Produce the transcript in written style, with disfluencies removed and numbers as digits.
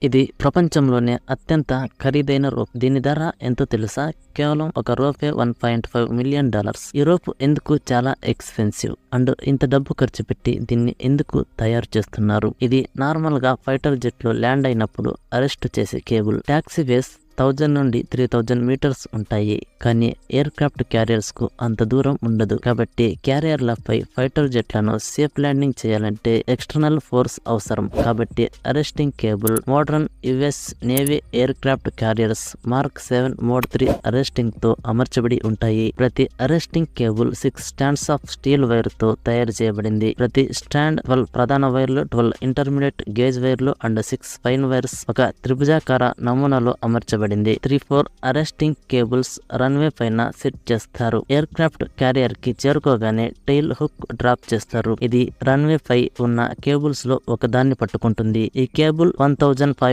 ఇది ప్రపంచంలోనే అత్యంత ఖరీదైన రోప్. దీని ధర ఎంతో తెలుసా? కేవలం ఒక రూపే $1.5 మిలియన్. ఈ రోప్ ఎందుకు చాలా ఎక్స్పెన్సివ్ అండ్ ఇంత డబ్బు ఖర్చు పెట్టి దీన్ని ఎందుకు తయారు చేస్తున్నారు? ఇది నార్మల్ గా ఫైటర్ జెట్ లో ల్యాండ్ అయినప్పుడు అరెస్ట్ చేసే కేబుల్. టాక్సీ వేస్ 1000 నుండి 3000 మీటర్స్ ఉంటాయి, కానీ ఎయిర్ క్రాఫ్ట్ క్యారియర్స్ కు అంత దూరం ఉండదు. కాబట్టి క్యారియర్లపై ఫైటర్ జెట్లను సేఫ్ ల్యాండింగ్ చేయాలంటే ఎక్స్టర్నల్ ఫోర్స్ అవసరం. కాబట్టి arresting cable modern US navy air craft carriers mark 7 mode 3 arresting తో అమర్చబడి ఉంటాయి. ప్రతి arresting cable 6 stands of steel wire తో తయారు చేయబడింది. ప్రతి స్టాండ్ 12 ప్రధాన వైర్లు, 12 ఇంటర్మీడియట్ గేజ్ వైర్లు అండ్ 6 ఫైన్ వైర్స్ ఒక త్రిభుజాకార నమూనాలో అమర్చబడింది. 3-4 అరెస్టింగ్ కేబుల్స్ రన్వే పైన సెట్ చేస్తారు. ఎయిర్ క్రాఫ్ట్ క్యారియర్ కి చేరుకోగానే టైల్ హుక్ డ్రాప్ చేస్తారు. ఇది రన్వే పై ఉన్న కేబుల్స్ లో ఒకదాన్ని పట్టుకుంటుంది. ఈ కేబుల్ 1500